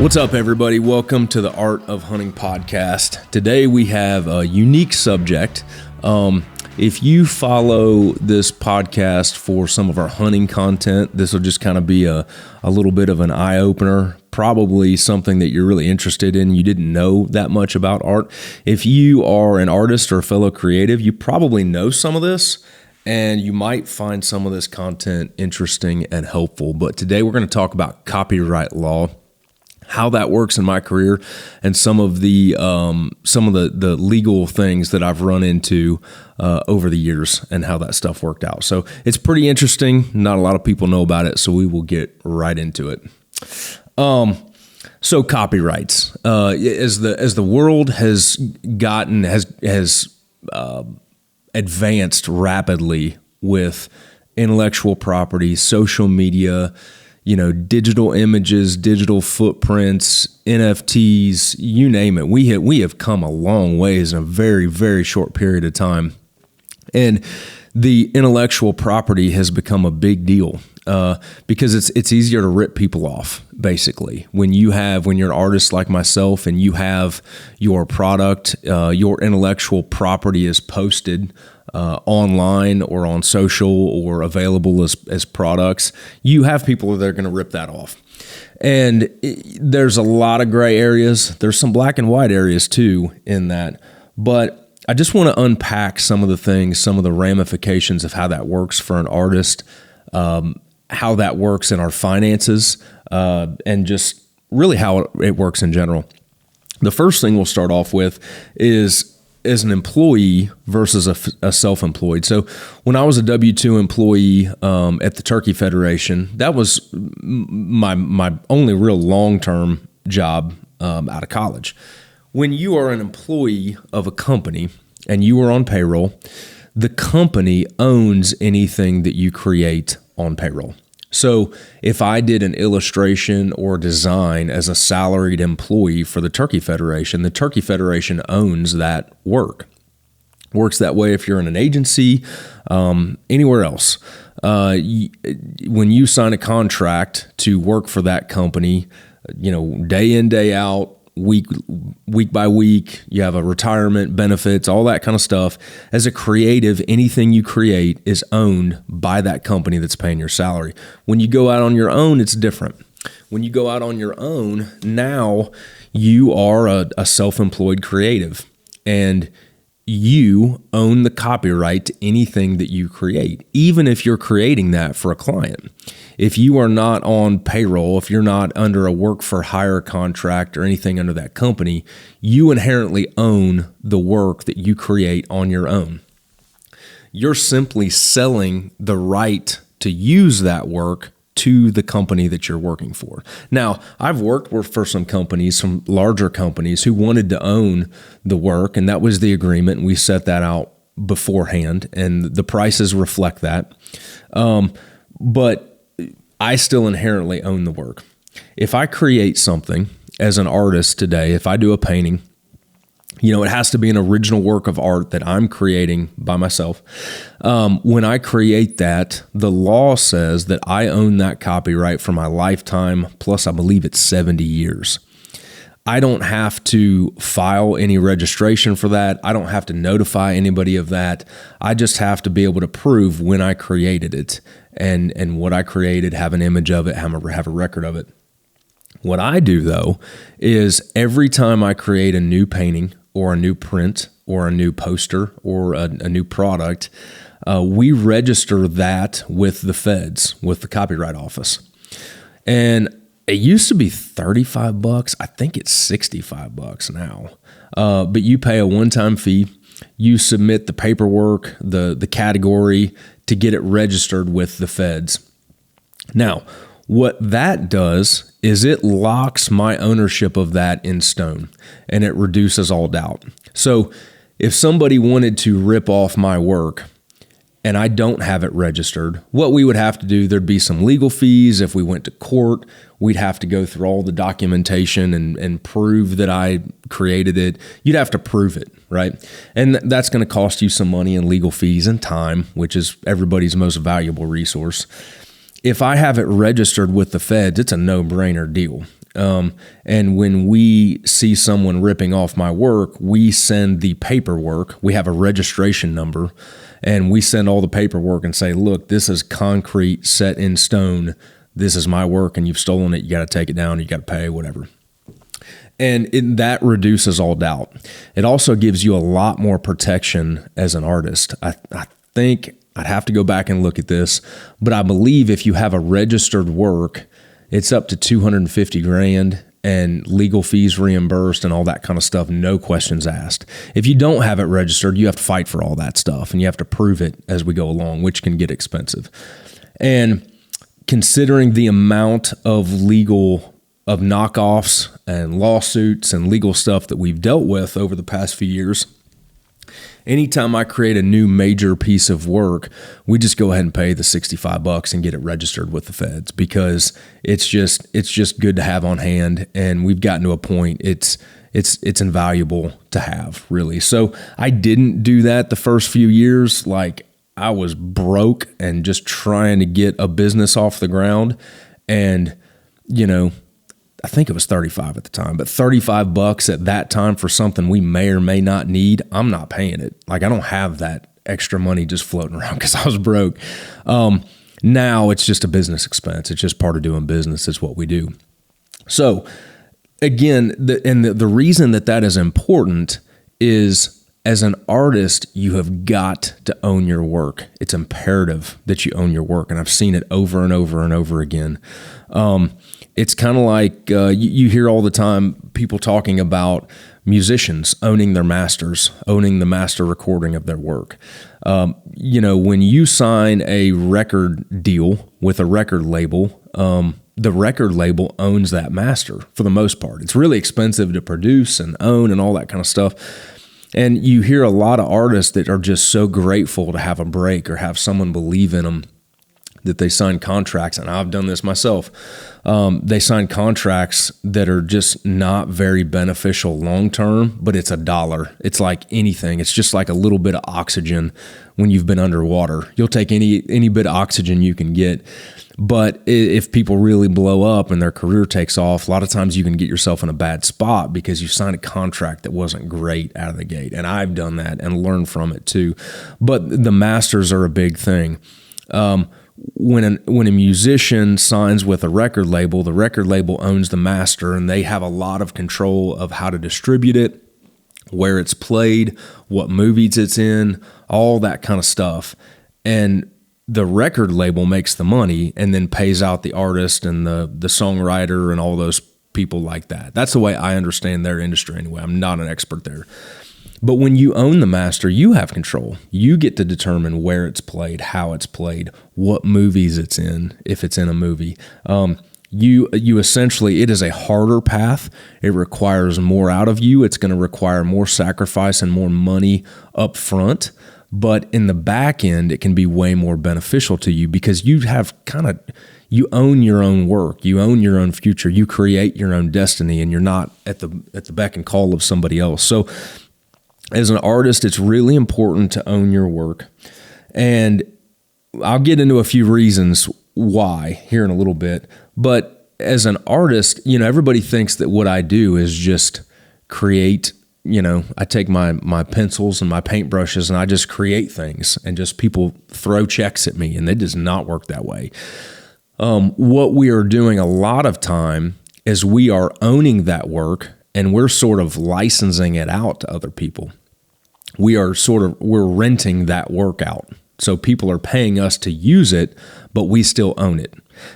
What's up, everybody? Welcome to the Art of Hunting podcast. Today we have a unique subject. If you follow this podcast for some of our hunting content, this will just kind of be a little bit of an eye-opener, probably something that you're really interested in. You didn't know that much about art. If you are an artist or a fellow creative, you probably know some of this, and you might find some of this content interesting and helpful. But today we're going to talk about copyright law, how that works in my career, and some of the legal things that I've run into over the years and how that stuff worked out. So it's pretty interesting. Not a lot of people know about it, so we will get right into it. So copyrights, as the world has advanced rapidly with intellectual property, social media, digital images, digital footprints, NFTs, you name it. We have come a long ways in a very, very short period of time. And the intellectual property has become a big deal because it's easier to rip people off, basically. When you're an artist like myself and you have your product, your intellectual property is posted online or on social or available as products, you have people that are going to rip that off. And there's a lot of gray areas. There's some black and white areas too in that. But I just want to unpack some of the things, some of the ramifications of how that works for an artist, how that works in our finances, and just really how it works in general. The first thing we'll start off with is as an employee versus a self-employed. So when I was a W-2 employee at the Turkey Federation, that was my only real long-term job out of college. When you are an employee of a company and you are on payroll, the company owns anything that you create on payroll. So if I did an illustration or design as a salaried employee for the Turkey Federation owns that work. Works that way if you're in an agency, anywhere else. When you sign a contract to work for that company, day in, day out, week by week, you have a retirement, benefits, all that kind of stuff. As a creative, anything you create is owned by that company that's paying your salary. When you go out on your own, it's different. When you go out on your own, now you are a self-employed creative, and you own the copyright to anything that you create, even if you're creating that for a client. If you are not on payroll, if you're not under a work for hire contract or anything under that company, you inherently own the work that you create on your own. You're simply selling the right to use that work to the company that you're working for. Now, I've worked for some companies, some larger companies who wanted to own the work, and that was the agreement, and we set that out beforehand, and the prices reflect that. But I still inherently own the work. If I create something as an artist today, if I do a painting, it has to be an original work of art that I'm creating by myself. When I create that, the law says that I own that copyright for my lifetime, plus I believe it's 70 years. I don't have to file any registration for that. I don't have to notify anybody of that. I just have to be able to prove when I created it and what I created, have an image of it, have a record of it. What I do, though, is every time I create a new painting or a new print or a new poster or a new product, we register that with the feds, with the Copyright Office. And it used to be $35. I think it's $65 now. But you pay a one-time fee. You submit the paperwork, the category to get it registered with the feds. Now, what that does is it locks my ownership of that in stone, and it reduces all doubt. So if somebody wanted to rip off my work and I don't have it registered, what we would have to do, there'd be some legal fees. If we went to court, we'd have to go through all the documentation and prove that I created it. You'd have to prove it, right? And that's going to cost you some money and legal fees and time, which is everybody's most valuable resource. If I have it registered with the feds, it's a no-brainer deal. And when we see someone ripping off my work, we send the paperwork. We have a registration number, and we send all the paperwork and say, look, this is concrete, set in stone. This is my work, and you've stolen it. You got to take it down. You got to pay, whatever. And that reduces all doubt. It also gives you a lot more protection as an artist. I think I'd have to go back and look at this, but I believe if you have a registered work, it's up to $250,000 and legal fees reimbursed and all that kind of stuff. No questions asked. If you don't have it registered, you have to fight for all that stuff, and you have to prove it as we go along, which can get expensive. And considering the amount of knockoffs and lawsuits and legal stuff that we've dealt with over the past few years, anytime I create a new major piece of work, we just go ahead and pay the $65 and get it registered with the feds, because it's just good to have on hand. And we've gotten to a point it's invaluable to have, really. So I didn't do that the first few years. Like, I was broke and just trying to get a business off the ground. And, I think it was 35 at the time, but $35 at that time for something we may or may not need, I'm not paying it. Like, I don't have that extra money just floating around because I was broke. Now it's just a business expense. It's just part of doing business. It's what we do. So again, the reason that is important is, as an artist, you have got to own your work. It's imperative that you own your work. And I've seen it over and over and over again. It's kind of like you hear all the time people talking about musicians owning their masters, owning the master recording of their work. When you sign a record deal with a record label, the record label owns that master for the most part. It's really expensive to produce and own and all that kind of stuff. And you hear a lot of artists that are just so grateful to have a break or have someone believe in them that they sign contracts, and I've done this myself. They sign contracts that are just not very beneficial long-term, but it's $1. It's like anything. It's just like a little bit of oxygen when you've been underwater. You'll take any bit of oxygen you can get. But if people really blow up and their career takes off, a lot of times you can get yourself in a bad spot because you signed a contract that wasn't great out of the gate. And I've done that and learned from it too. But the masters are a big thing. When a musician signs with a record label, the record label owns the master, and they have a lot of control of how to distribute it, where it's played, what movies it's in, all that kind of stuff. And the record label makes the money and then pays out the artist and the songwriter and all those people like that. That's the way I understand their industry anyway. I'm not an expert there. But when you own the master, you have control. You get to determine where it's played, how it's played, what movies it's in, if it's in a movie. You essentially, it is a harder path. It requires more out of you. It's going to require more sacrifice and more money up front. But in the back end, it can be way more beneficial to you because you you own your own work. You own your own future. You create your own destiny, and you're not at the beck and call of somebody else. So as an artist, it's really important to own your work. And I'll get into a few reasons why here in a little bit. But as an artist, everybody thinks that what I do is just create, I take my pencils and my paintbrushes and I just create things and just people throw checks at me, and it does not work that way. What we are doing a lot of time is we are owning that work and we're sort of licensing it out to other people. We're renting that work out. So people are paying us to use it, but we still own it.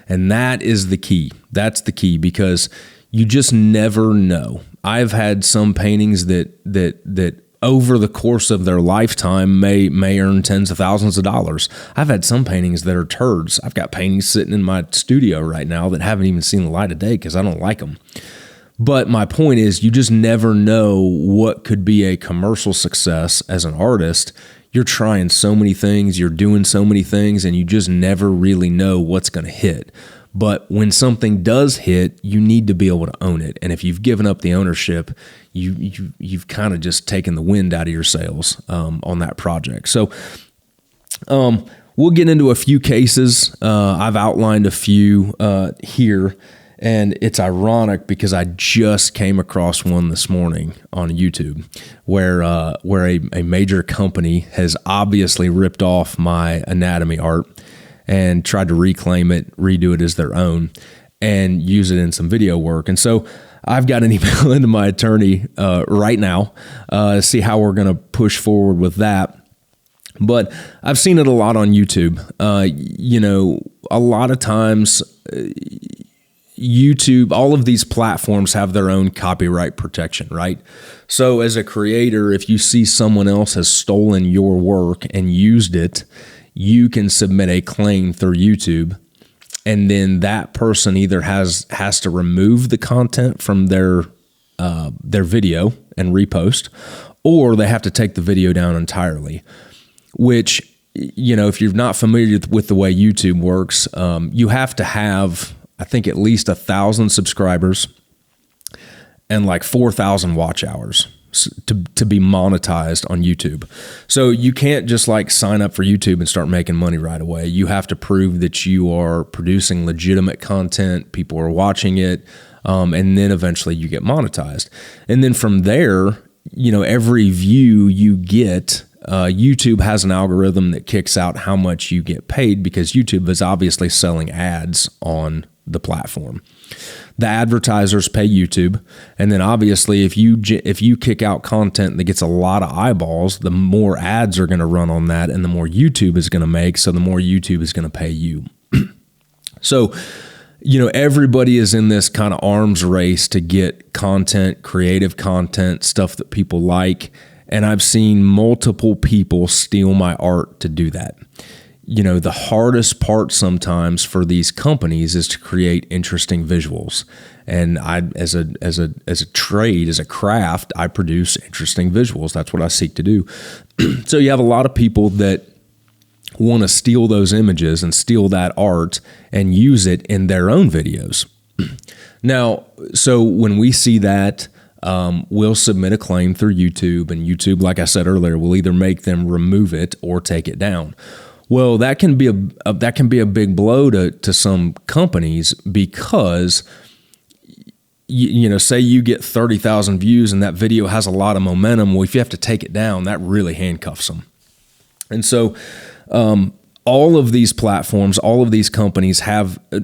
And that is the key. That's the key, because you just never know. I've had some paintings that over the course of their lifetime may earn tens of thousands of dollars. I've had some paintings that are turds. I've got paintings sitting in my studio right now that haven't even seen the light of day because I don't like them. But my point is, you just never know what could be a commercial success as an artist. You're trying so many things, you're doing so many things, and you just never really know what's going to hit. But when something does hit, you need to be able to own it. And if you've given up the ownership, you've kind of just taken the wind out of your sails on that project. So we'll get into a few cases. I've outlined a few here. And it's ironic because I just came across one this morning on YouTube where a major company has obviously ripped off my anatomy art and tried to reclaim it, redo it as their own, and use it in some video work. And so I've got an email into my attorney right now to see how we're going to push forward with that. But I've seen it a lot on YouTube. A lot of times YouTube, all of these platforms have their own copyright protection, right? So as a creator, if you see someone else has stolen your work and used it, you can submit a claim through YouTube, and then that person either has to remove the content from their video and repost, or they have to take the video down entirely. Which, if you're not familiar with the way YouTube works, you have to have, I think, at least 1,000 subscribers and like 4,000 watch hours to be monetized on YouTube. So you can't just like sign up for YouTube and start making money right away. You have to prove that you are producing legitimate content, people are watching it, and then eventually you get monetized. And then from there, every view you get, YouTube has an algorithm that kicks out how much you get paid, because YouTube is obviously selling ads on the platform. The advertisers pay YouTube, and then obviously if you kick out content that gets a lot of eyeballs, the more ads are going to run on that, and the more YouTube is going to make, so the more YouTube is going to pay you. So, everybody is in this kind of arms race to get content, creative content, stuff that people like. And I've seen multiple people steal my art to do that. The hardest part sometimes for these companies is to create interesting visuals. And I, as a trade, as a craft, I produce interesting visuals. That's what I seek to do. So you have a lot of people that want to steal those images and steal that art and use it in their own videos. Now, so when we see that, we'll submit a claim through YouTube, and YouTube, like I said earlier, will either make them remove it or take it down. Well, that can be a big blow to some companies, because say you get 30,000 views and that video has a lot of momentum. Well, if you have to take it down, that really handcuffs them. And so all of these platforms, all of these companies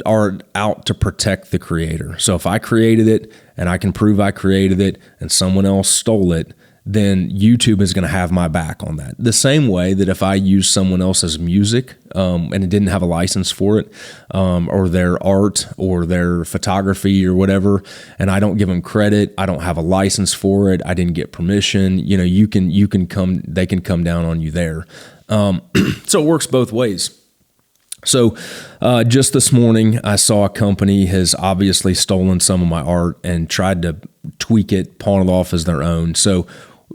are out to protect the creator. So if I created it and I can prove I created it and someone else stole it, then YouTube is going to have my back on that. The same way that if I use someone else's music and it didn't have a license for it, or their art or their photography or whatever, and I don't give them credit, I don't have a license for it, I didn't get permission, they can come down on you there. So it works both ways. So just this morning, I saw a company has obviously stolen some of my art and tried to tweak it, pawn it off as their own. So,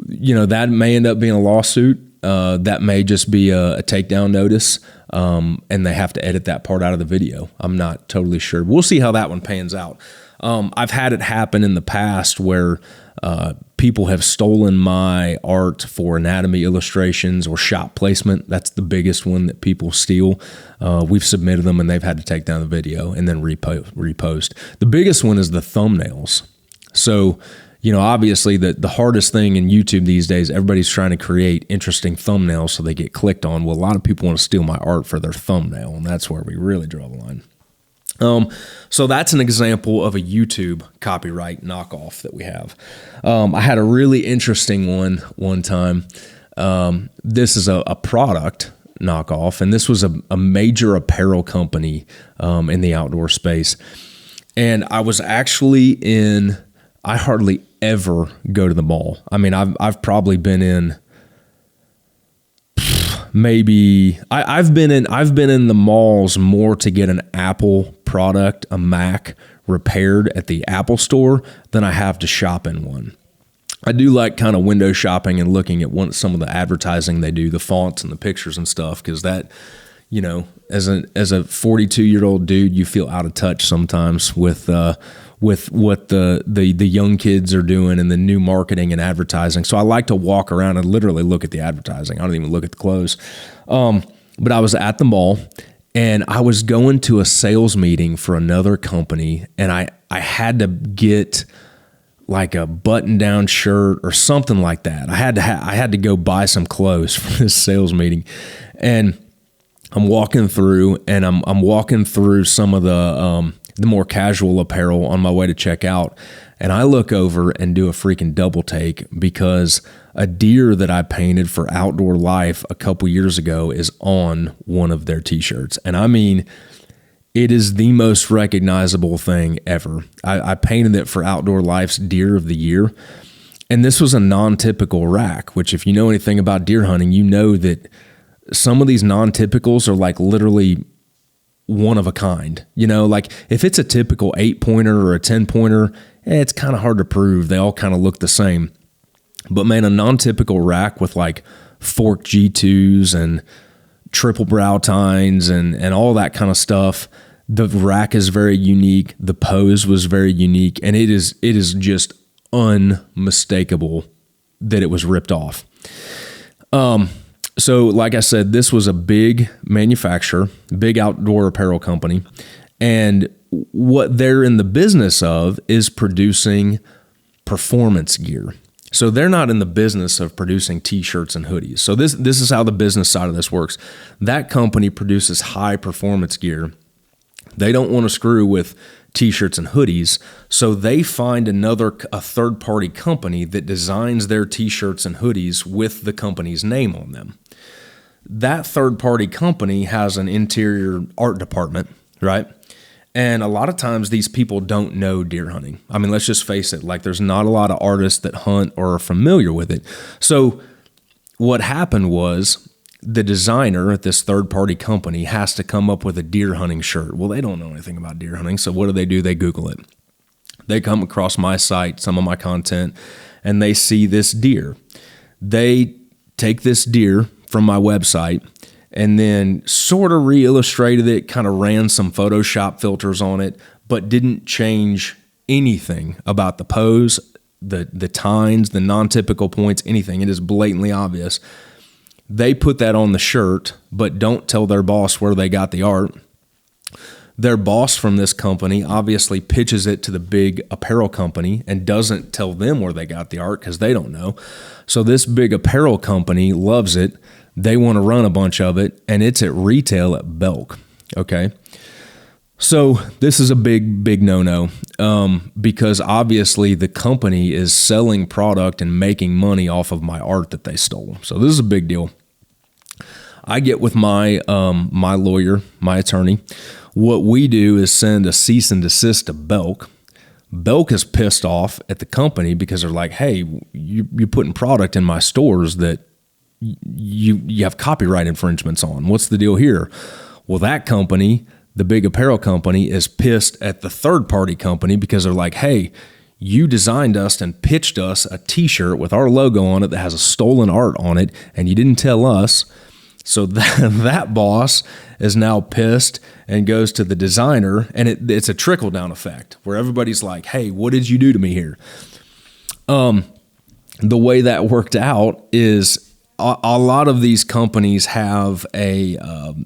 that may end up being a lawsuit. That may just be a takedown notice, and they have to edit that part out of the video. I'm not totally sure. We'll see how that one pans out. I've had it happen in the past where people have stolen my art for anatomy illustrations or shot placement. That's the biggest one that people steal. We've submitted them and they've had to take down the video and then repost. The biggest one is the thumbnails. So, obviously the hardest thing in YouTube these days, everybody's trying to create interesting thumbnails so they get clicked on. Well, a lot of people want to steal my art for their thumbnail, and that's where we really draw the line. So that's an example of a YouTube copyright knockoff that we have. I had a really interesting one time. This is a product knockoff, and this was a major apparel company in the outdoor space. And I was actually I hardly ever go to the mall. I mean, I've probably been in I've been in the malls more to get an Apple product, a Mac, repaired at the Apple store than I have to shop in one. I do like kind of window shopping and looking at some of the advertising they do, the fonts and the pictures and stuff, because that, as a 42-year-old dude, you feel out of touch sometimes with what the young kids are doing and the new marketing and advertising. So I like to walk around and literally look at the advertising. I don't even look at the clothes. But I was at the mall, And I was going to a sales meeting for another company, and I had to get like a button-down shirt or something like that. I had to go buy some clothes for this sales meeting, and I'm walking through, and I'm walking through some of the more casual apparel on my way to check out, and I look over and do a freaking double take because a deer that I painted for Outdoor Life a couple years ago is on one of their t-shirts. And I mean, it is the most recognizable thing ever. I painted it for Outdoor Life's Deer of the Year. And this was a non-typical rack, which if you know anything about deer hunting, you know that some of these non-typicals are like literally one of a kind. You know, like if it's a typical 8-pointer or a 10-pointer, it's kind of hard to prove. They all kind of look the same. But man, a non-typical rack with like forked G2s and triple brow tines and all that kind of stuff. The rack is very unique. The pose was very unique. And it is just unmistakable that it was ripped off. So like I said, this was a big manufacturer, big outdoor apparel company. And what they're in the business of is producing performance gear. So they're not in the business of producing t-shirts and hoodies. So this is how the business side of this works. That company produces high performance gear. They don't want to screw with t-shirts and hoodies. So they find a third-party company that designs their t-shirts and hoodies with the company's name on them. That third-party company has an interior art department, right? And a lot of times these people don't know deer hunting. I mean, let's just face it, like there's not a lot of artists that hunt or are familiar with it. So what happened was the designer at this third-party company has to come up with a deer hunting shirt. Well, they don't know anything about deer hunting, so what do? They Google it. They come across my site, some of my content, and they see this deer. They take this deer from my website and then sort of re-illustrated it, kind of ran some Photoshop filters on it, but didn't change anything about the pose, the tines, the non-typical points, anything. It is blatantly obvious. They put that on the shirt, but don't tell their boss where they got the art. Their boss from this company obviously pitches it to the big apparel company and doesn't tell them where they got the art because they don't know. So this big apparel company loves it. They want to run a bunch of it, and it's at retail at Belk, okay? So this is a big no-no because obviously the company is selling product and making money off of my art that they stole. So this is a big deal. I get with my my lawyer, my attorney. What we do is send a cease and desist to Belk. Belk is pissed off at the company because they're like, hey, you're putting product in my stores that you have copyright infringements on. What's the deal here? Well, that company, the big apparel company, is pissed at the third-party company because they're like, hey, you designed us and pitched us a t-shirt with our logo on it that has a stolen art on it, and you didn't tell us. So that boss is now pissed and goes to the designer, and it's a trickle-down effect where everybody's like, hey, what did you do to me here? The way that worked out is a lot of these companies have an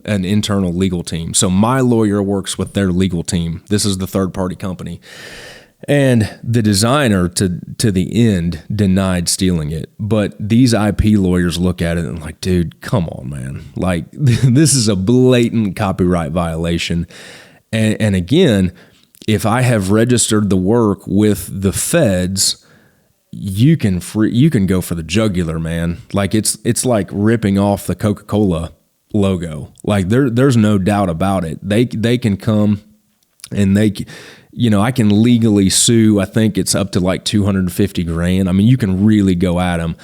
internal legal team. So my lawyer works with their legal team. This is the third-party company. And the designer to the end denied stealing it. But these IP lawyers look at it and like, dude, come on, man. Like, this is a blatant copyright violation. And again, if I have registered the work with the feds, you can go for the jugular, man. Like it's like ripping off the Coca-Cola logo. Like there's no doubt about it. They can come and I can legally sue. I think it's up to like $250,000. I mean, you can really go at them.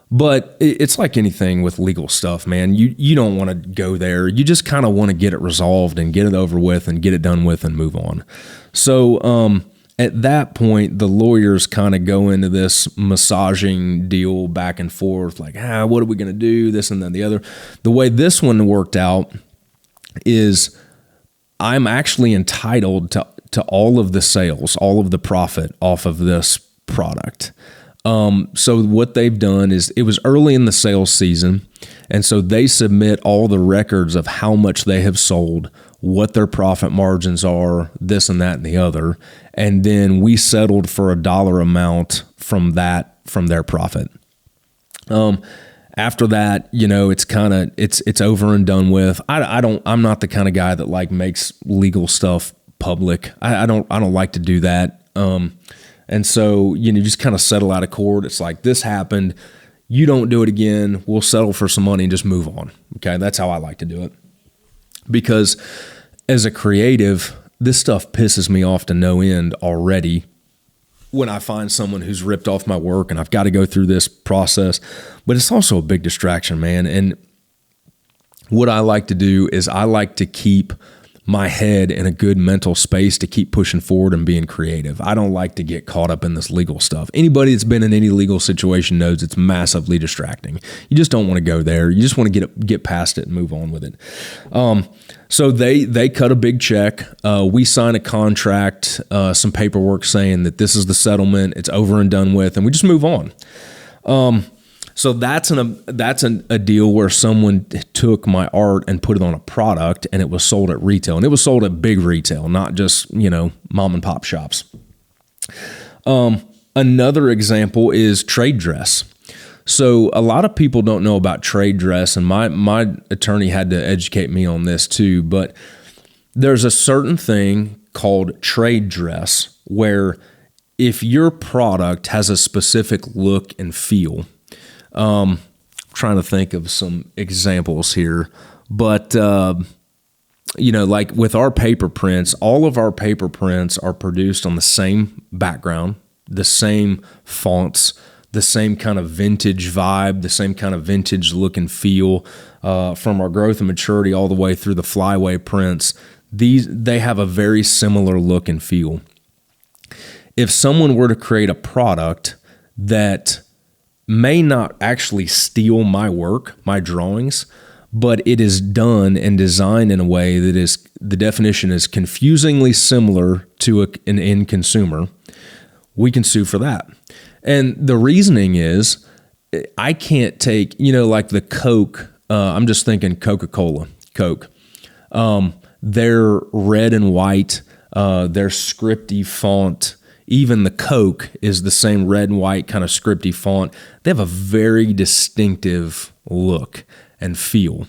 But it's like anything with legal stuff, man. You don't want to go there. You just kind of want to get it resolved and get it over with and get it done with and move on. So at that point, the lawyers kind of go into this massaging deal back and forth, like, what are we going to do, this and then the other. The way this one worked out is I'm actually entitled to all of the sales, all of the profit off of this product. So what they've done is, it was early in the sales season, and so they submit all the records of how much they have sold, what their profit margins are, this and that and the other, and then we settled for a dollar amount from their profit. After that, it's over and done with. I'm not the kind of guy that like makes legal stuff public. I don't like to do that. And so, just kind of settle out of court. It's like, this happened. You don't do it again. We'll settle for some money and just move on. Okay. That's how I like to do it. Because as a creative, this stuff pisses me off to no end already when I find someone who's ripped off my work and I've got to go through this process. But it's also a big distraction, man. And what I like to do is I like to keep my head in a good mental space to keep pushing forward and being creative. I don't like to get caught up in this legal stuff. Anybody that's been in any legal situation knows it's massively distracting. You just don't want to go there. You just want to get past it and move on with it. So they cut a big check. We sign a contract, some paperwork saying that this is the settlement. It's over and done with, and we just move on. So that's a deal where someone took my art and put it on a product, and it was sold at retail, and it was sold at big retail, not just, mom and pop shops. Another example is trade dress. So a lot of people don't know about trade dress, and my attorney had to educate me on this too, but there's a certain thing called trade dress where if your product has a specific look and feel, trying to think of some examples here, but, like with our paper prints, all of our paper prints are produced on the same background, the same fonts, the same kind of vintage vibe, the same kind of vintage look and feel, from our growth and maturity all the way through the flyaway prints. They have a very similar look and feel. If someone were to create a product that may not actually steal my work, my drawings, but it is done and designed in a way that is, the definition is confusingly similar to an end consumer, we can sue for that. And the reasoning is, I can't take, like the Coke, I'm just thinking Coca-Cola, Coke. They're red and white, their scripty font. Even the Coke is the same red and white kind of scripty font. They have a very distinctive look and feel.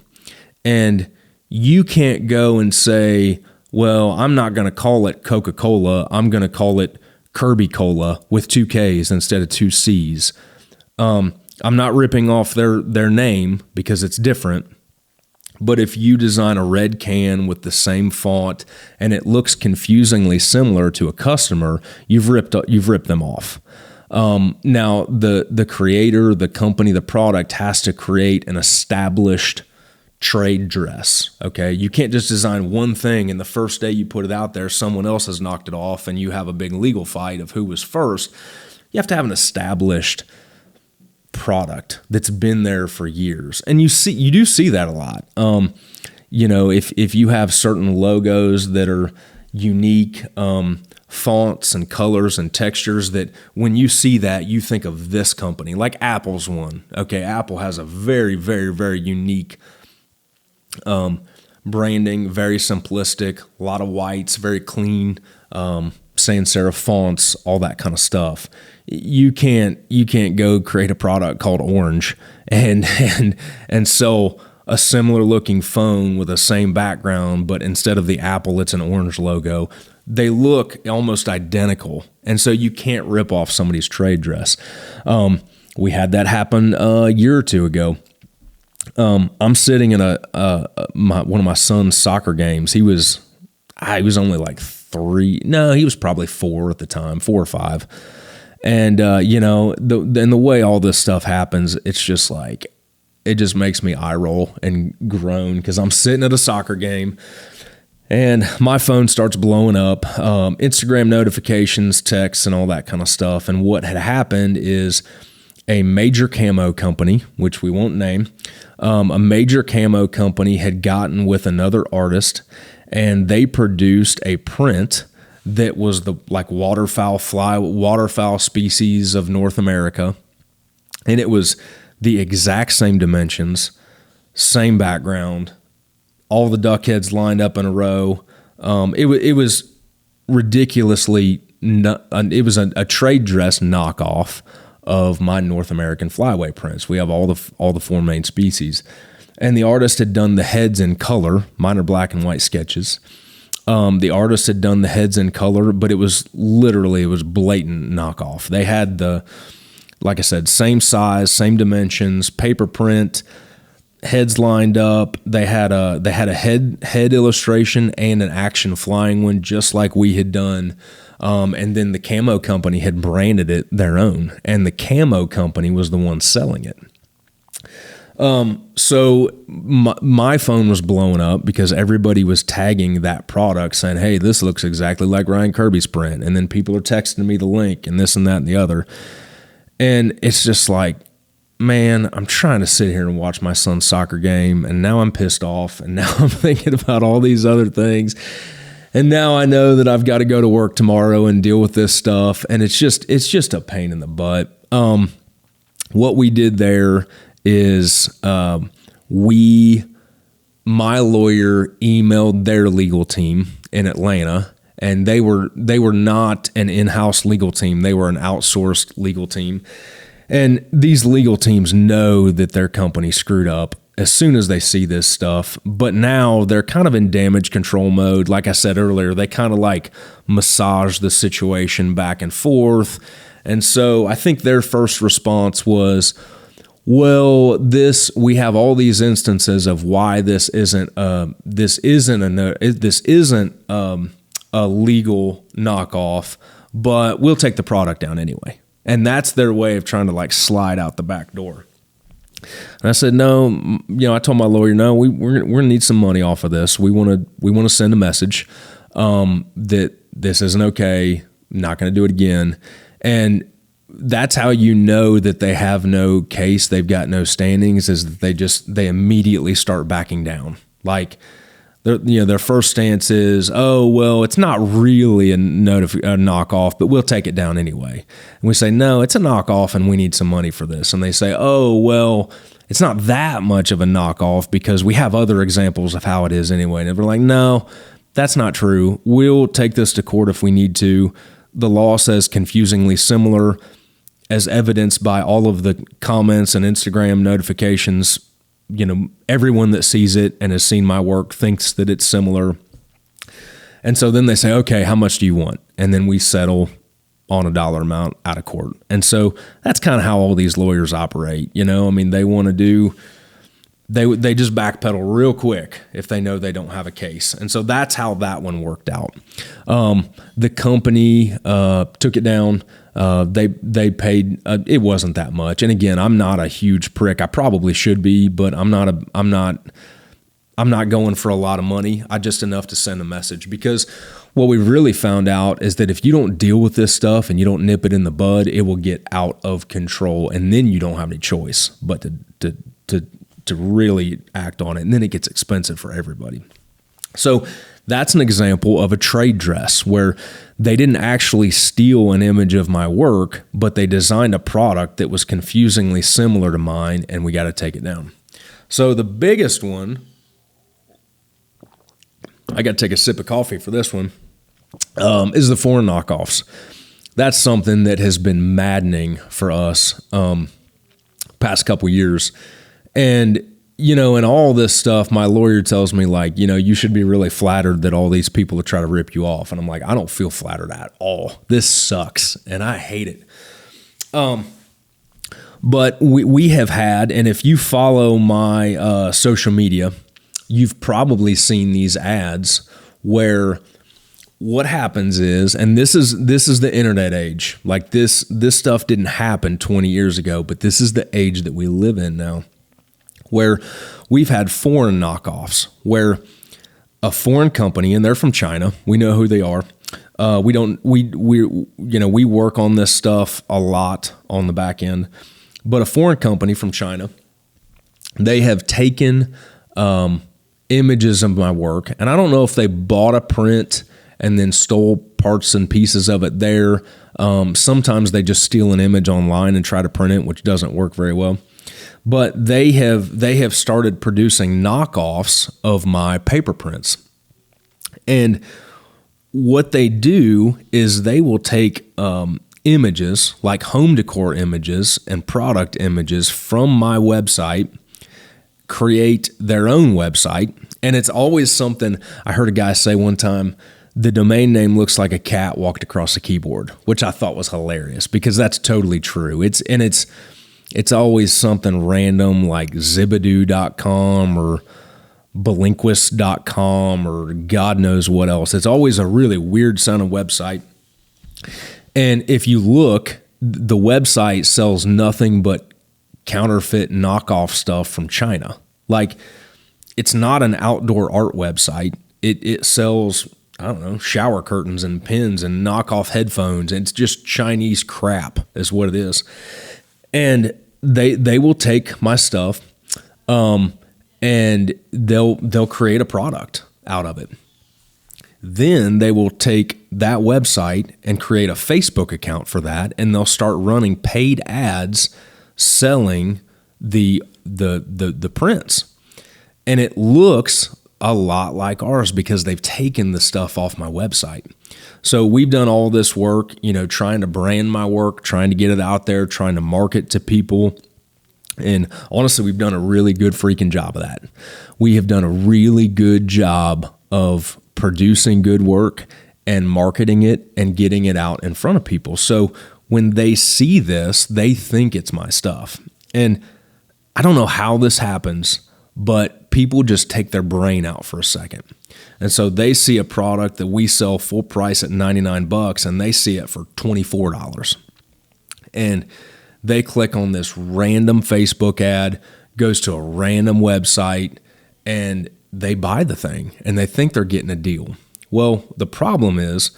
And you can't go and say, well, I'm not going to call it Coca-Cola. I'm going to call it Kirby Cola with 2 Ks instead of 2 Cs. I'm not ripping off their name because it's different. But if you design a red can with the same font and it looks confusingly similar to a customer, you've ripped them off. Now, the creator, the company, the product has to create an established trade dress. Okay, you can't just design one thing and the first day you put it out there, someone else has knocked it off, and you have a big legal fight of who was first. You have to have an established product that's been there for years, and you do see that a lot. If you have certain logos that are unique, fonts and colors and textures, that when you see that, you think of this company, like Apple's one. Okay, Apple has a very, very, very unique branding, very simplistic, a lot of whites, very clean, sans serif fonts, all that kind of stuff. You can't go create a product called Orange and sell a similar looking phone with the same background, but instead of the Apple, it's an orange logo. They look almost identical, and so you can't rip off somebody's trade dress. We had that happen a year or two ago. I'm sitting in one of my son's soccer games. He was only like 3. No, he was probably 4 at the time, 4 or 5. And the way all this stuff happens, it's just like, it just makes me eye roll and groan, because I'm sitting at a soccer game and my phone starts blowing up, Instagram notifications, texts, and all that kind of stuff. And what had happened is a major camo company, which we won't name, a major camo company had gotten with another artist, and they produced a print that was the like waterfowl species of North America. And it was the exact same dimensions, same background, all the duck heads lined up in a row. It was ridiculously, it was a trade dress knockoff of my North American flyway prints. We have all the four main species. And the artist had done the heads in color. Mine are black and white sketches. The artist had done the heads in color, but it was blatant knockoff. They had like I said, same size, same dimensions, paper print, heads lined up. They had a head illustration and an action flying one, just like we had done. And then the camo company had branded it their own, and the camo company was the one selling it. So my phone was blowing up because everybody was tagging that product saying, hey, this looks exactly like Ryan Kirby's print. And then people are texting me the link and this and that and the other. And it's just like, man, I'm trying to sit here and watch my son's soccer game, and now I'm pissed off, and now I'm thinking about all these other things. And now I know that I've got to go to work tomorrow and deal with this stuff. And it's just a pain in the butt. What we did there is my lawyer emailed their legal team in Atlanta, and they were not an in-house legal team. They were an outsourced legal team. And these legal teams know that their company screwed up as soon as they see this stuff. But now they're kind of in damage control mode. Like I said earlier, they kind of like massage the situation back and forth. And so I think their first response was, well, we have all these instances of why this isn't a legal knockoff, but we'll take the product down anyway. And that's their way of trying to like slide out the back door. And I said, no, I told my lawyer, no, we're gonna need some money off of this. We want to send a message that this isn't okay. Not going to do it again. And that's how you know that they have no case, they've got no standings, is that they immediately start backing down. Like their first stance is, oh, well, it's not really a knockoff, but we'll take it down anyway. And we say, no, it's a knockoff and we need some money for this. And they say, oh, well, it's not that much of a knockoff because we have other examples of how it is anyway. And we're like, no, that's not true. We'll take this to court if we need to. The law says confusingly similar, as evidenced by all of the comments and Instagram notifications. Everyone that sees it and has seen my work thinks that it's similar. And so then they say, okay, how much do you want? And then we settle on a dollar amount out of court. And so that's kind of how all these lawyers operate. They want to they just backpedal real quick if they know they don't have a case. And so that's how that one worked out. The company took it down. They paid, it wasn't that much. And again, I'm not a huge prick. I probably should be, but I'm not going for a lot of money. Just enough to send a message, because what we really found out is that if you don't deal with this stuff and you don't nip it in the bud, it will get out of control. And then you don't have any choice but to really act on it. And then it gets expensive for everybody. So that's an example of a trade dress where they didn't actually steal an image of my work, but they designed a product that was confusingly similar to mine, and we got to take it down. So the biggest one, I got to take a sip of coffee for this one, is the foreign knockoffs. That's something that has been maddening for us past couple years. And in all this stuff, my lawyer tells me, like, you should be really flattered that all these people are trying to rip you off. And I'm like, I don't feel flattered at all. This sucks, and I hate it. But we have had, and if you follow my social media, you've probably seen these ads where what happens is, and this is the internet age. Like this stuff didn't happen 20 years ago, but this is the age that we live in now, where we've had foreign knockoffs, where a foreign company, and they're from China, we know who they are. We work on this stuff a lot on the back end, but a foreign company from China, they have taken images of my work, and I don't know if they bought a print and then stole parts and pieces of it there. Sometimes they just steal an image online and try to print it, which doesn't work very well. But they have started producing knockoffs of my paper prints. And what they do is they will take images, like home decor images and product images from my website, create their own website. And it's always something, I heard a guy say one time, the domain name looks like a cat walked across a keyboard, which I thought was hilarious because that's totally true. It's always something random like zibidoo.com or Belinquist.com or God knows what else. It's always a really weird sounding website. And if you look, the website sells nothing but counterfeit knockoff stuff from China. Like, it's not an outdoor art website. It sells, I don't know, shower curtains and pins and knockoff headphones. It's just Chinese crap is what it is. And they will take my stuff, and they'll create a product out of it. Then they will take that website and create a Facebook account for that, and they'll start running paid ads selling the prints. And it looks a lot like ours because they've taken the stuff off my website. So we've done all this work, trying to brand my work, trying to get it out there, trying to market to people. And honestly, we've done a really good freaking job of that. We have done a really good job of producing good work and marketing it and getting it out in front of people. So when they see this, they think it's my stuff. And I don't know how this happens, but people just take their brain out for a second. And so they see a product that we sell full price at $99 and they see it for $24. And they click on this random Facebook ad, goes to a random website, and they buy the thing and they think they're getting a deal. Well, the problem is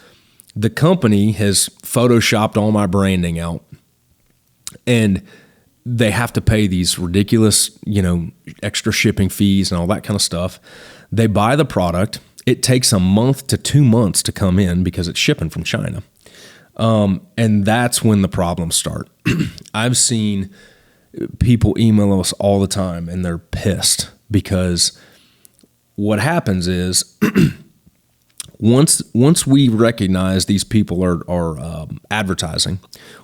the company has photoshopped all my branding out, and they have to pay these ridiculous, extra shipping fees and all that kind of stuff. They buy the product. It takes a month to 2 months to come in because it's shipping from China. And that's when the problems start. I've seen people email us all the time and they're pissed because what happens is once we recognize these people are advertising,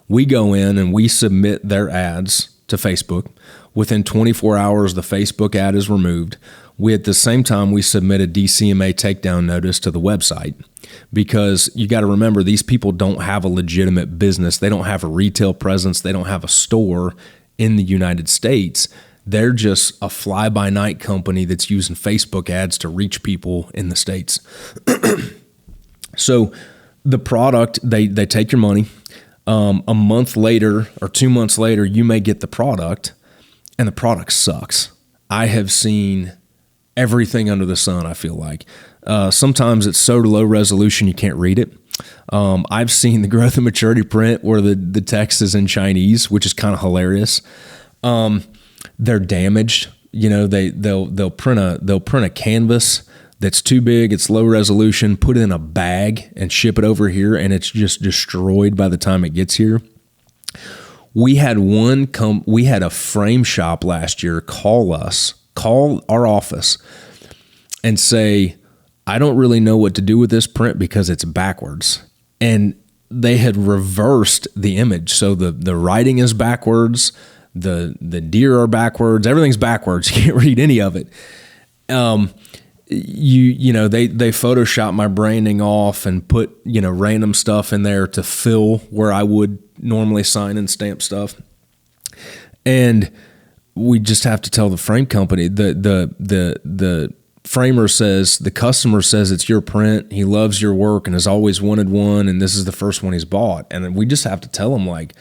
we go in and we submit their ads to Facebook. Within 24 hours, the Facebook ad is removed. At the same time, we submit a DCMA takedown notice to the website because you got to remember, these people don't have a legitimate business. They don't have a retail presence. They don't have a store in the United States. They're just a fly-by-night company that's using Facebook ads to reach people in the States. So the product, they take your money. A month later or 2 months later, you may get the product, and the product sucks. I have seen everything under the sun, I feel like. Sometimes it's so low resolution you can't read it. I've seen the growth and maturity print where the text is in Chinese, which is kind of hilarious. They're damaged. They'll print a canvas that's too big, it's low resolution, put it in a bag and ship it over here, and it's just destroyed by the time it gets here. We had a frame shop last year call our office and say, I don't really know what to do with this print because it's backwards. And they had reversed the image. So the writing is backwards, the deer are backwards, everything's backwards. You can't read any of it. They Photoshop my branding off and put, random stuff in there to fill where I would normally sign and stamp stuff. And we just have to tell the frame company, the framer says, the customer says it's your print. He loves your work and has always wanted one. And this is the first one he's bought. And then we just have to tell him, like,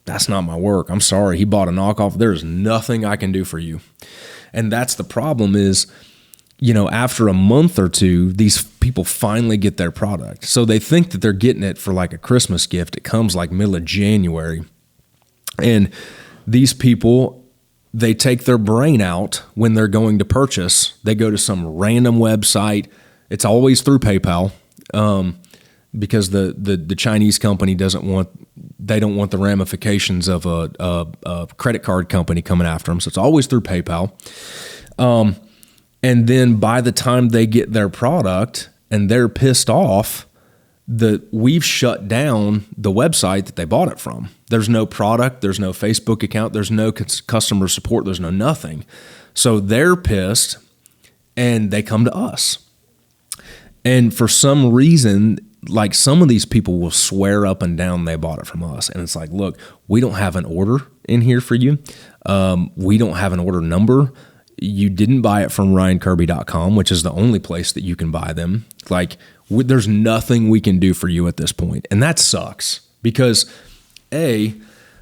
that's not my work. I'm sorry. He bought a knockoff. There's nothing I can do for you. And that's the problem is, after a month or two, these people finally get their product. So they think that they're getting it for like a Christmas gift. It comes like middle of January. And these people, they take their brain out when they're going to purchase. They go to some random website. It's always through PayPal. because the Chinese company don't want the ramifications of a credit card company coming after them. So it's always through PayPal. And then by the time they get their product and they're pissed off, we've shut down the website that they bought it from. There's no product, there's no Facebook account, there's no customer support, there's no nothing. So they're pissed and they come to us. And for some reason, like some of these people will swear up and down they bought it from us. And it's like, look, we don't have an order in here for you. We don't have an order number. You didn't buy it from RyanKirby.com, which is the only place that you can buy them. Like, there's nothing we can do for you at this point. And that sucks because,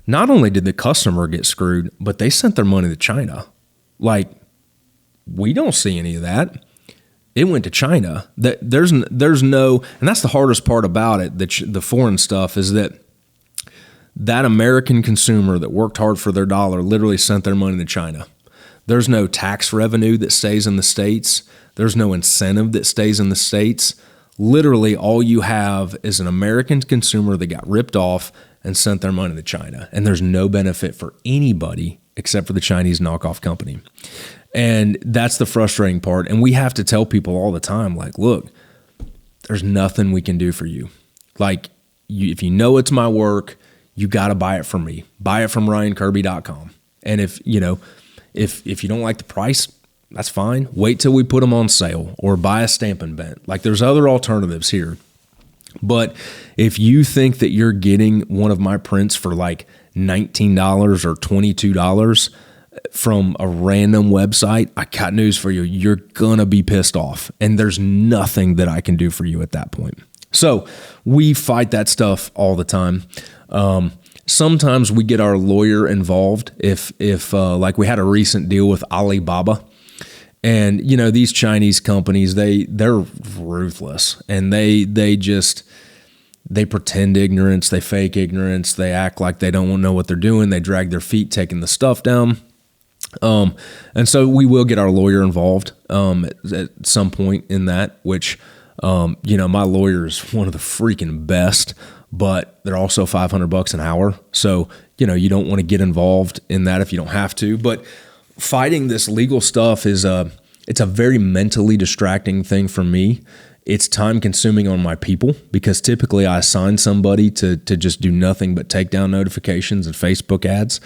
not only did the customer get screwed, but they sent their money to China. Like, we don't see any of that. It went to China. There's no, and that's the hardest part about it, the foreign stuff, is that American consumer that worked hard for their dollar literally sent their money to China. There's no tax revenue that stays in the States. There's no incentive that stays in the States. Literally, all you have is an American consumer that got ripped off and sent their money to China. And there's no benefit for anybody except for the Chinese knockoff company. And that's the frustrating part. And we have to tell people all the time, like, look, there's nothing we can do for you. Like, if you know it's my work, you got to buy it from me. Buy it from RyanKirby.com. And if you don't like the price, that's fine. Wait till we put them on sale or buy a Stampin' Bent. Like, there's other alternatives here. But if you think that you're getting one of my prints for like $19 or $22 from a random website, I got news for you. You're going to be pissed off. And there's nothing that I can do for you at that point. So we fight that stuff all the time. Sometimes we get our lawyer involved if like we had a recent deal with Alibaba. And, these Chinese companies, they're ruthless, and they pretend ignorance, they fake ignorance, they act like they don't know what they're doing, they drag their feet taking the stuff down. And so we will get our lawyer involved at some point in that, which, my lawyer is one of the freaking best, but they're also $500 an hour. So, you don't want to get involved in that if you don't have to. But fighting this legal stuff it's a very mentally distracting thing for me. It's time consuming on my people because typically I assign somebody to just do nothing but take down notifications and Facebook ads.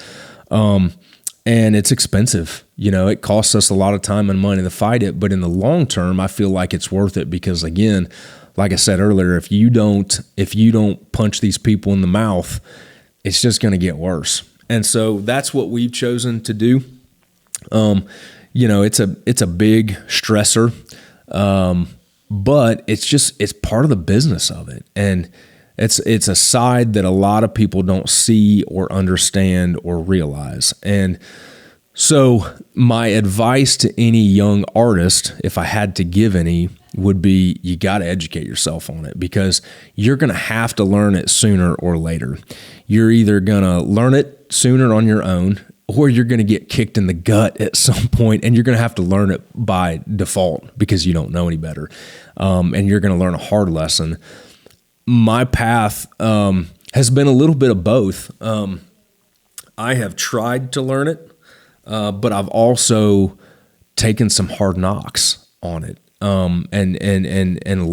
And it's expensive. It costs us a lot of time and money to fight it. But in the long term, I feel like it's worth it because, again, like I said earlier, if you don't punch these people in the mouth, it's just going to get worse. And so that's what we've chosen to do. It's a big stressor, but it's part of the business of it. And it's a side that a lot of people don't see or understand or realize. And so my advice to any young artist, if I had to give any, would be you got to educate yourself on it because you're going to have to learn it sooner or later. You're either going to learn it sooner on your own or you're going to get kicked in the gut at some point and you're going to have to learn it by default because you don't know any better. And you're going to learn a hard lesson. My path has been a little bit of both. I have tried to learn it, but I've also taken some hard knocks on it. And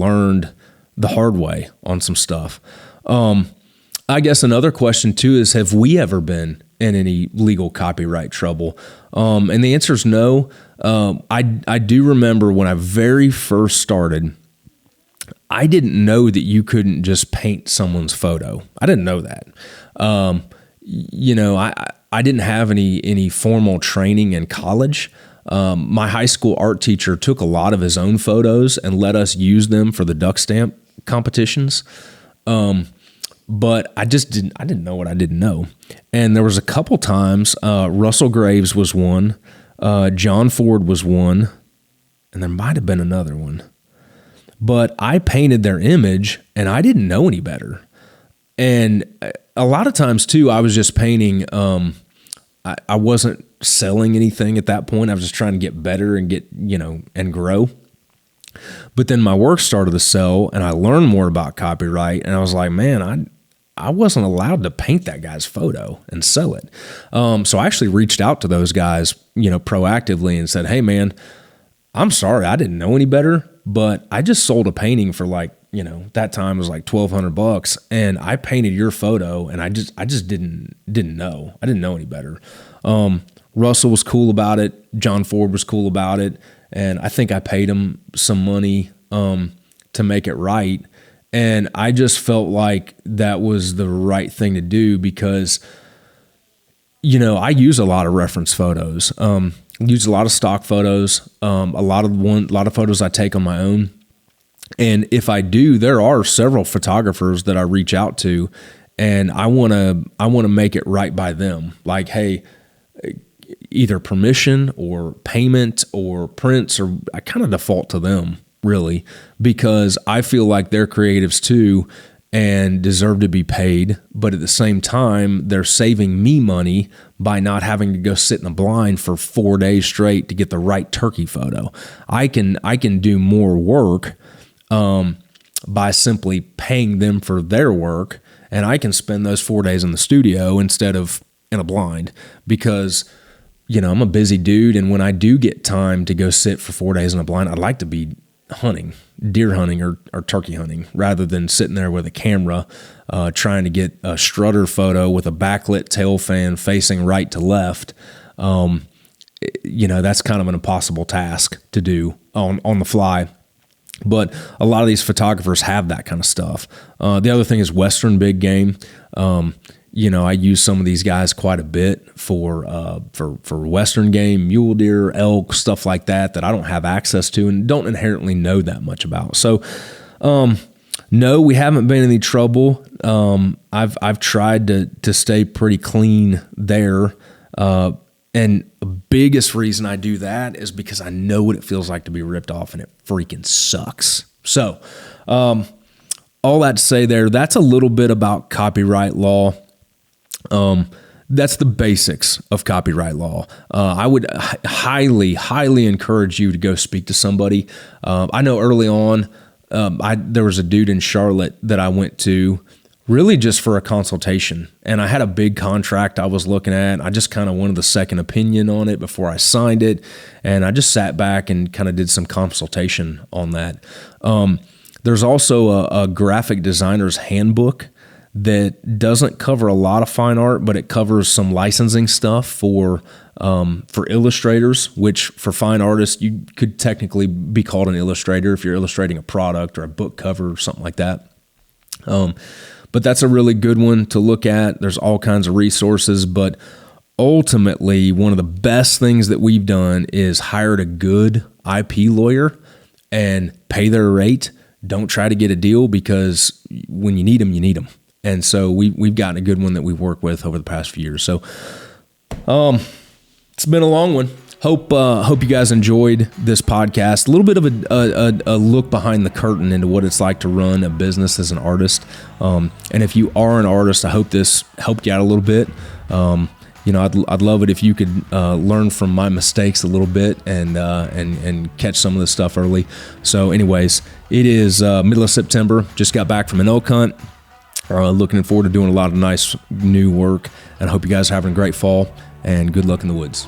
learned the hard way on some stuff. I guess another question too is, have we ever been in any legal copyright trouble? And the answer is no. I do remember when I very first started, I didn't know that you couldn't just paint someone's photo. I didn't know that. I didn't have any formal training in college. My high school art teacher took a lot of his own photos and let us use them for the duck stamp competitions. But I didn't know what I didn't know. And there was a couple times, Russell Graves was one, John Ford was one, and there might've been another one, but I painted their image and I didn't know any better. And a lot of times too, I was just painting, I wasn't selling anything at that point. I was just trying to get better and and grow. But then my work started to sell, and I learned more about copyright, and I was like, man, I wasn't allowed to paint that guy's photo and sell it. So I actually reached out to those guys, proactively and said, hey man, I'm sorry, I didn't know any better, but I just sold a painting for that time was like $1,200, and I painted your photo, and I just didn't know. I didn't know any better. Russell was cool about it. John Ford was cool about it. And I think I paid him some money to make it right. And I just felt like that was the right thing to do because, I use a lot of reference photos, use a lot of stock photos, a lot of photos I take on my own. And if I do, there are several photographers that I reach out to, and I want to make it right by them. Like, hey, either permission or payment or prints, or I kind of default to them really, because I feel like they're creatives too and deserve to be paid. But at the same time, they're saving me money by not having to go sit in the blind for 4 days straight to get the right turkey photo. I can do more work by simply paying them for their work, and I can spend those 4 days in the studio instead of in a blind because I'm a busy dude, and when I do get time to go sit for 4 days in a blind, I'd like to be hunting, deer hunting or turkey hunting, rather than sitting there with a camera trying to get a strutter photo with a backlit tail fan facing right to left. That's kind of an impossible task to do on the fly. But a lot of these photographers have that kind of stuff. The other thing is Western big game. I use some of these guys quite a bit for Western game, mule deer, elk, stuff like that I don't have access to and don't inherently know that much about. So, no, we haven't been in any trouble. I've tried to stay pretty clean there. And the biggest reason I do that is because I know what it feels like to be ripped off, and it freaking sucks. So, all that to say there, that's a little bit about copyright law. That's the basics of copyright law. I would highly, highly encourage you to go speak to somebody. I know early on, there was a dude in Charlotte that I went to really just for a consultation, and I had a big contract I was looking at. I just kind of wanted the second opinion on it before I signed it, and I just sat back and kind of did some consultation on that. There's also a graphic designer's handbook that doesn't cover a lot of fine art, but it covers some licensing stuff for illustrators, which for fine artists, you could technically be called an illustrator if you're illustrating a product or a book cover or something like that. But that's a really good one to look at. There's all kinds of resources, but ultimately, one of the best things that we've done is hired a good IP lawyer and pay their rate. Don't try to get a deal, because when you need them, you need them. And so we've gotten a good one that we've worked with over the past few years. So it's been a long one. Hope you guys enjoyed this podcast. A little bit of a look behind the curtain into what it's like to run a business as an artist. And if you are an artist, I hope this helped you out a little bit. I'd love it if you could learn from my mistakes a little bit and catch some of this stuff early. So anyways, it is middle of September. Just got back from an elk hunt. Looking forward to doing a lot of nice new work, and I hope you guys are having a great fall, and good luck in the woods.